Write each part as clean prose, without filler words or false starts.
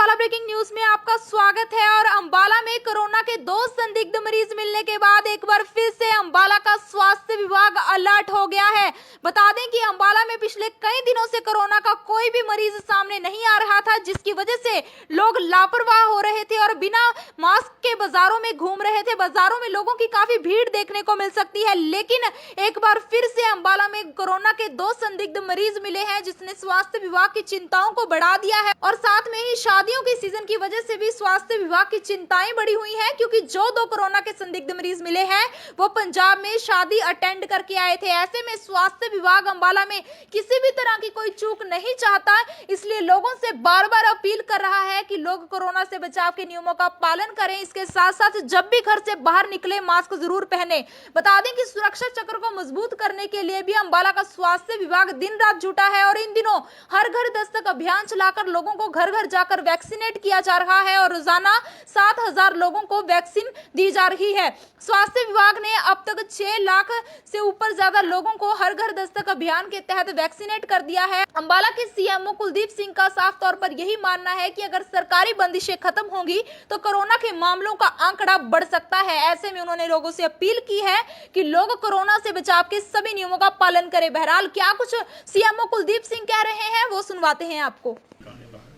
Ambala breaking news में आपका स्वागत है। और अंबाला में कोरोना के 2 संदिग्ध मरीज मिलने के बाद एक बार फिर से अंबाला का स्वास्थ्य विभाग अलर्ट हो गया है। बता दें कि अंबाला में पिछले कई दिनों से कोरोना का कोई भी मरीज सामने नहीं आ रहा था, जिसकी वजह से लोग लापरवाह हो रहे थे और बिना मास्क के बाजारों में घूम रहे थे। बाजारों में लोगों की काफी भीड़ देखने को मिल सकती है, लेकिन एक बार फिर से अंबाला में कोरोना के 2 संदिग्ध मरीज मिले हैं, जिसने स्वास्थ्य विभाग की चिंताओं को बढ़ा दिया है। और साथ में ही शादियों के सीजन की वजह से भी स्वास्थ्य विभाग की चिंताएं बढ़ी हुई हैं, क्योंकि जो 2 कोरोना के संदिग्ध मरीज मिले हैं वो पंजाब में शादी अटेंड करके आए थे। ऐसे में स्वास्थ्य विभाग अंबाला में किसी भी तरह की कोई चूक नहीं चाहता, इसलिए लोगों से बार बार अपील कर रहा है कि लोग कोरोना से बचाव के नियमों का पालन करें। इसके साथ साथ जब भी घर से बाहर निकले मास्क जरूर पहने। बता दें कि सुरक्षा चक्र को मजबूत करने के लिए भी अंबाला का स्वास्थ्य विभाग दिन रात जुटा है और इन दिनों हर घर दस्तक अभियान चलाकर लोगों को घर घर जाकर वैक्सीनेट किया जा रहा है और रोजाना 7,000 लोगों को वैक्सीन दी जा रही है। स्वास्थ्य विभाग ने अब तक 6 लाख से ऊपर ज्यादा लोगों को हर घर दस्तक अभियान के तहत वैक्सीनेट कर दिया है। अंबाला के सीएमओ कुलदीप सिंह का साफ तौर पर यही मानना है कि अगर सरकारी बंदिशें खत्म होंगी तो कोरोना के मामलों का आंकड़ा बढ़ सकता है। ऐसे में उन्होंने लोगों से अपील की है कि लोग कोरोना से बचाव के सभी नियमों का पालन करें। बहरहाल क्या कुछ सीएमओ कुलदीप सिंह कह रहे हैं वो सुनवाते हैं आपको।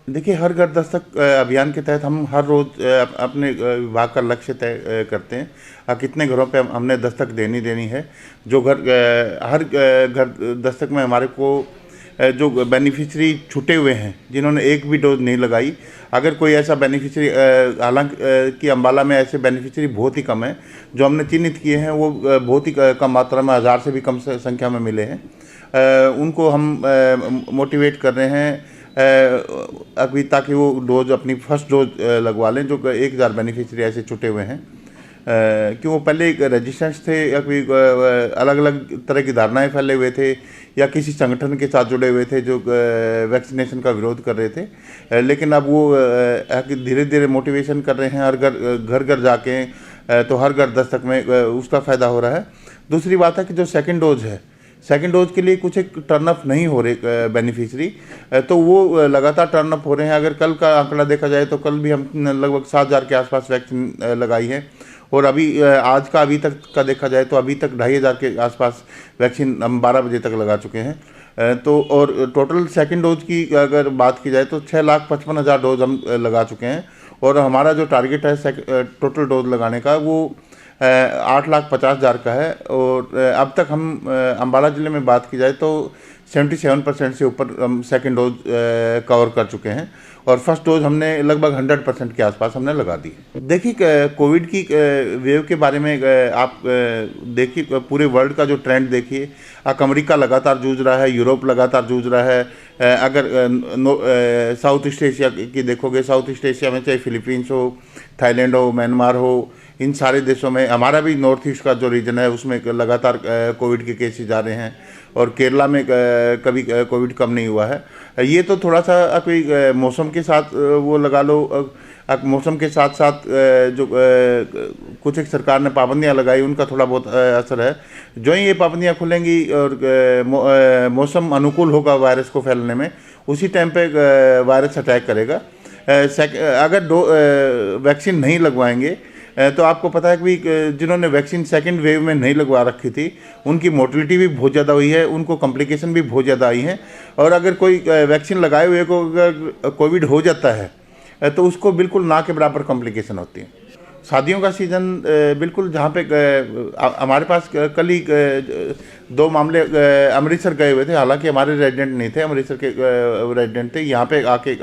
देखिए, हर घर दस्तक अभियान के तहत हम हर रोज़ अपने विभाग का लक्ष्य तय करते हैं कितने घरों पे हमने दस्तक देनी है। जो हर घर दस्तक में हमारे को जो बेनिफिशियरी छूटे हुए हैं, जिन्होंने एक भी डोज नहीं लगाई, अगर कोई ऐसा बेनिफिशियरी, हालांकि अंबाला में ऐसे बेनिफिशियरी बहुत ही कम है, जो हमने चिन्हित किए हैं वो बहुत ही कम मात्रा में, 1000 से भी कम संख्या में मिले हैं। उनको हम मोटिवेट कर रहे हैं अभी, ताकि वो डोज, अपनी फर्स्ट डोज लगवा लें। जो 1000 बेनिफिशियरी ऐसे छूटे हुए हैं, कि वो पहले एक रजिस्टेंस थे, या कोई अलग अलग तरह की धारणाएं फैले हुए थे, या किसी संगठन के साथ जुड़े हुए थे जो वैक्सीनेशन का विरोध कर रहे थे। लेकिन अब वो धीरे धीरे मोटिवेशन कर रहे हैं, हर घर घर जाके, तो हर घर दस्तक में उसका फ़ायदा हो रहा है। दूसरी बात है कि जो सेकेंड डोज है, सेकेंड डोज के लिए कुछ एक टर्न अप नहीं हो रहे बेनिफिशियरी, तो वो लगातार टर्न अप हो रहे हैं। अगर कल का आंकड़ा देखा जाए तो कल भी हम लगभग 7,000 के आसपास वैक्सीन लगाई है, और अभी आज का अभी तक का देखा जाए तो अभी तक 2,500 के आसपास वैक्सीन हम 12 बजे तक लगा चुके हैं। तो और टोटल सेकेंड डोज की अगर बात की जाए तो 6,55,000 डोज हम लगा चुके हैं, और हमारा जो टारगेट है टोटल डोज लगाने का वो 8,50,000 का है। और अब तक हम अंबाला ज़िले में बात की जाए तो 77% से ऊपर हम सेकेंड डोज कवर कर चुके हैं, और फर्स्ट डोज हमने लगभग 100% के आसपास हमने लगा दी। देखिए, कोविड की वेव के बारे में आप देखिए, पूरे वर्ल्ड का जो ट्रेंड देखिए, अमेरिका लगातार जूझ रहा है, यूरोप लगातार जूझ रहा है। अगर साउथ ईस्ट एशिया की देखोगे, साउथ ईस्ट एशिया में चाहे फिलीपींस हो, थाईलैंड हो, म्यांमार हो, इन सारे देशों में, हमारा भी नॉर्थ ईस्ट का जो रीजन है उसमें लगातार कोविड के केसेस जा रहे हैं, और केरला में कभी कोविड कम नहीं हुआ है। ये तो थोड़ा सा कोई मौसम के साथ वो लगा लो, मौसम के साथ साथ जो कुछ एक सरकार ने पाबंदियां लगाई, उनका थोड़ा बहुत असर है। जो ही ये पाबंदियां खुलेंगी और मौसम अनुकूल होगा वायरस को फैलने में, उसी टाइम पे वायरस अटैक करेगा। अगर वैक्सीन नहीं लगवाएंगे तो आपको पता है कि जिन्होंने वैक्सीन सेकंड वेव में नहीं लगवा रखी थी, उनकी मोर्टेलिटी भी बहुत ज़्यादा हुई है, उनको कॉम्प्लिकेशन भी बहुत ज़्यादा आई हैं। और अगर कोई वैक्सीन लगाए हुए को अगर कोविड हो जाता है तो उसको बिल्कुल ना के बराबर कॉम्प्लिकेशन होती है। शादियों का सीज़न बिल्कुल, जहाँ पे हमारे पास कल ही 2 मामले अमृतसर गए हुए थे, हालांकि हमारे रेजिडेंट नहीं थे, अमृतसर के रेजिडेंट थे, यहाँ पे आके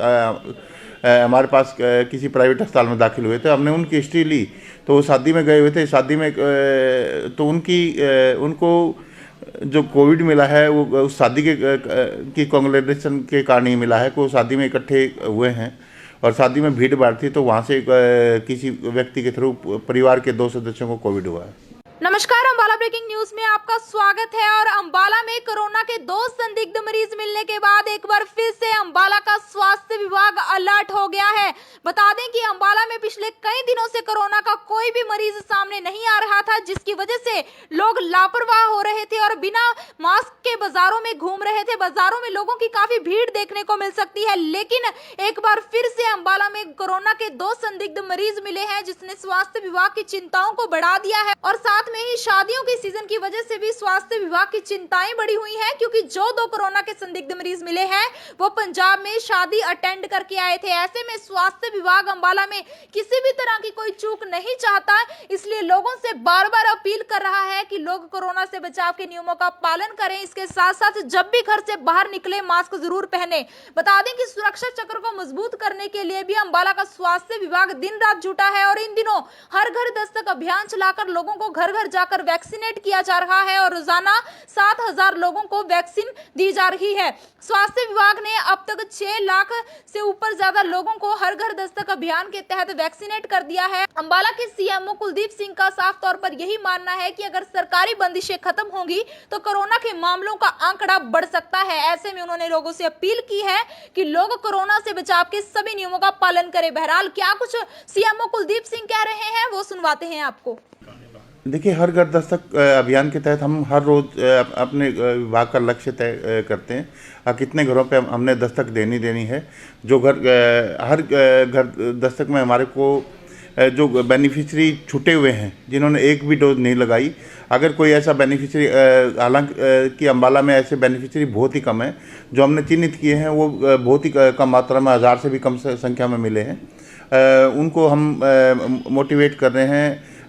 हमारे पास किसी प्राइवेट अस्पताल में दाखिल हुए थे। हमने उनकी हिस्ट्री ली, तो वो शादी में गए हुए थे। शादी में तो उनको जो कोविड मिला है वो उस शादी की कांग्रेचुलेशन के कारण ही मिला है, कि वो शादी में इकट्ठे हुए हैं और शादी में भीड़ भाड़ थी, तो वहाँ से किसी व्यक्ति के थ्रू परिवार के 2 सदस्यों को कोविड हुआ है। नमस्कार, अंबाला ब्रेकिंग न्यूज में आपका स्वागत है। और अंबाला में कोरोना के 2 संदिग्ध मरीज मिलने के बाद एक बार फिर से अंबाला का स्वास्थ्य स्वास्थ्य विभाग अलर्ट हो गया है। बता दें कि अंबाला में पिछले कई दिनों से कोरोना का कोई भी मरीज सामने नहीं आ रहा था, जिसकी वजह से लोग लापरवाह हो रहे थे और बिना मास्क के बाजारों में घूम रहे थे। बाजारों में लोगों की काफी भीड़ देखने को मिल सकती है, लेकिन एक बार फिर से अंबाला में कोरोना के 2 संदिग्ध मरीज मिले हैं, जिसने स्वास्थ्य विभाग की चिंताओं को बढ़ा दिया है। और साथ में ही शादियों के सीजन की वजह से भी स्वास्थ्य विभाग की चिंताएं बढ़ी हुई हैं, क्योंकि जो 2 कोरोना के संदिग्ध मरीज मिले हैं वो पंजाब में शादी अटेंड करके आए थे। ऐसे में स्वास्थ्य विभाग अंबाला में किसी भी तरह की कोई चूक नहीं चाहता, इसलिए लोगों से बार बार अपील कर रहा है कि लोग कोरोना से बचाव के नियमों का पालन करें। इसके साथ साथ जब भी घर से बाहर निकले मास्क जरूर पहने। बता दें कि सुरक्षा चक्र को मजबूत करने के लिए भी अंबाला का स्वास्थ्य विभाग दिन रात जुटा है और इन दिनों हर घर दस्तक अभियान चलाकर लोगों को घर घर जाकर वैक्सीनेट किया जा रहा है और रोजाना 7,000 लोगों को वैक्सीन दी जा रही है। स्वास्थ्य विभाग ने अब तक 6 लाख से ऊपर ज्यादा लोगों को हर घर दस्तक अभियान के तहत वैक्सीनेट कर दिया है। अंबाला के सीएमओ कुलदीप सिंह का साफ तौर पर यही मानना है कि अगर सरकारी बंदिशें खत्म होंगी तो कोरोना के मामलों का आंकड़ा बढ़ सकता है। ऐसे में उन्होंने लोगों से अपील की है कि लोग कोरोना से बचाव के सभी नियमों का पालन करें। बहरहाल क्या कुछ सीएमओ कुलदीप सिंह कह रहे हैं वो सुनवाते हैं आपको। देखिए, हर घर दस्तक अभियान के तहत हम हर रोज़ अपने विभाग का लक्ष्य तय करते हैं कितने घरों पे हमने दस्तक देनी है। जो हर घर दस्तक में हमारे को जो बेनिफिशियरी छूटे हुए हैं, जिन्होंने एक भी डोज नहीं लगाई, अगर कोई ऐसा बेनिफिशियरी, हालांकि अंबाला में ऐसे बेनिफिशियरी बहुत ही कम है, जो हमने चिन्हित किए हैं वो बहुत ही कम मात्रा में, 1000 से भी कम संख्या में मिले हैं। उनको हम मोटिवेट कर रहे हैं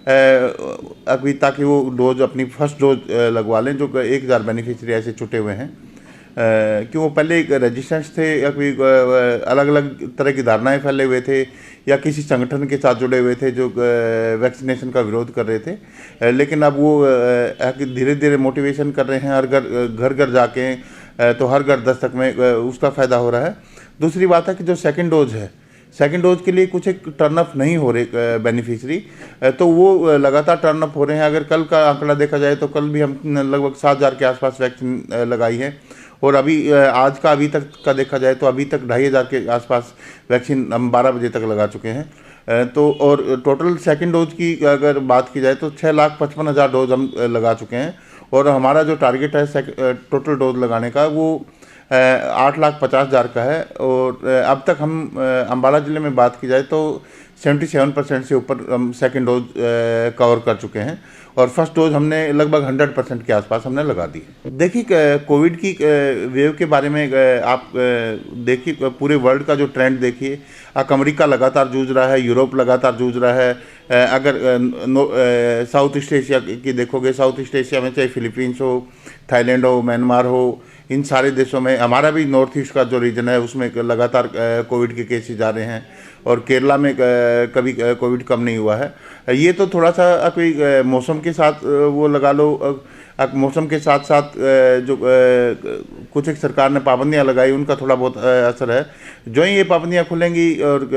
अभी, ताकि वो डोज, अपनी फर्स्ट डोज लगवा लें। जो 1000 बेनिफिशियरी ऐसे छूटे हुए हैं, क्यों वो पहले एक रेजिस्टेंस थे या कोई अलग अलग तरह की धारणाएं फैले हुए थे या किसी संगठन के साथ जुड़े हुए थे जो वैक्सीनेशन का विरोध कर रहे थे। लेकिन अब वो धीरे धीरे मोटिवेशन कर रहे हैं, हर घर घर जाके, तो हर घर दस्तक में उसका फ़ायदा हो रहा है। दूसरी बात है कि जो सेकेंड डोज है, सेकेंड डोज के लिए कुछ एक टर्नअप नहीं हो रहे बेनिफिशियरी, तो वो लगातार टर्नअप हो रहे हैं। अगर कल का आंकड़ा देखा जाए तो कल भी हम लगभग 7,000 के आसपास वैक्सीन लगाई है, और अभी आज का अभी तक का देखा जाए तो अभी तक 2,500 के आसपास वैक्सीन हम 12 बजे तक लगा चुके हैं। तो और टोटल सेकेंड डोज की अगर बात की जाए तो 6,55,000 डोज हम लगा चुके हैं, और हमारा जो टारगेट है टोटल डोज लगाने का वो 8,50,000 का है। और अब तक हम अंबाला ज़िले में बात की जाए तो 77% से ऊपर हम सेकेंड डोज कवर कर चुके हैं, और फर्स्ट डोज हमने लगभग 100% के आसपास हमने लगा दी। देखिए, कोविड की वेव के बारे में आप देखिए, पूरे वर्ल्ड का जो ट्रेंड देखिए, अमेरिका लगातार जूझ रहा है, यूरोप लगातार जूझ रहा है। अगर साउथ ईस्ट एशिया की देखोगे, साउथ ईस्ट एशिया में चाहे फिलीपींस हो, थाईलैंड हो, म्यांमार हो, इन सारे देशों में, हमारा भी नॉर्थ ईस्ट का जो रीजन है उसमें लगातार कोविड के केसेस जा रहे हैं, और केरला में कभी कोविड कम नहीं हुआ है। ये तो थोड़ा सा कोई मौसम के साथ वो लगा लो, मौसम के साथ साथ जो कुछ एक सरकार ने पाबंदियां लगाई, उनका थोड़ा बहुत असर है। जो ही ये पाबंदियां खुलेंगी और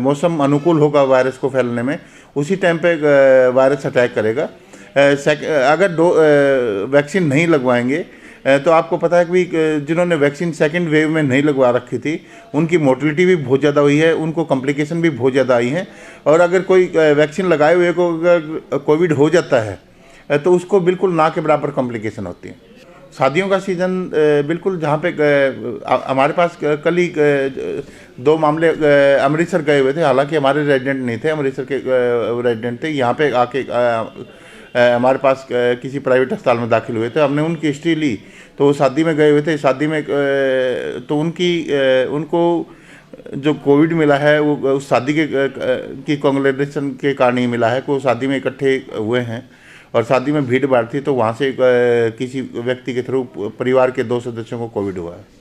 मौसम अनुकूल होगा वायरस को फैलने में, उसी टाइम पे वायरस अटैक करेगा। अगर वैक्सीन नहीं लगवाएंगे तो आपको पता है कि जिन्होंने वैक्सीन सेकंड वेव में नहीं लगवा रखी थी, उनकी मोर्टेलिटी भी बहुत ज़्यादा हुई है, उनको कॉम्प्लिकेशन भी बहुत ज़्यादा आई हैं। और अगर कोई वैक्सीन लगाए हुए को अगर कोविड हो जाता है तो उसको बिल्कुल ना के बराबर कॉम्प्लिकेशन होती है। शादियों का सीज़न बिल्कुल, जहाँ पे हमारे पास कल ही 2 मामले अमृतसर गए हुए थे, हालांकि हमारे रेजिडेंट नहीं थे, अमृतसर के रेजिडेंट थे, यहाँ पे आके हमारे पास किसी प्राइवेट अस्पताल में दाखिल हुए थे। हमने उनकी हिस्ट्री ली, तो वो शादी में गए हुए थे। शादी में तो उनको जो कोविड मिला है वो उस शादी की कांग्रेचुलेशन के कारण ही मिला है, कि वो शादी में इकट्ठे हुए हैं और शादी में भीड़ भाड़ थी, तो वहाँ से किसी व्यक्ति के थ्रू परिवार के 2 सदस्यों को कोविड हुआ है।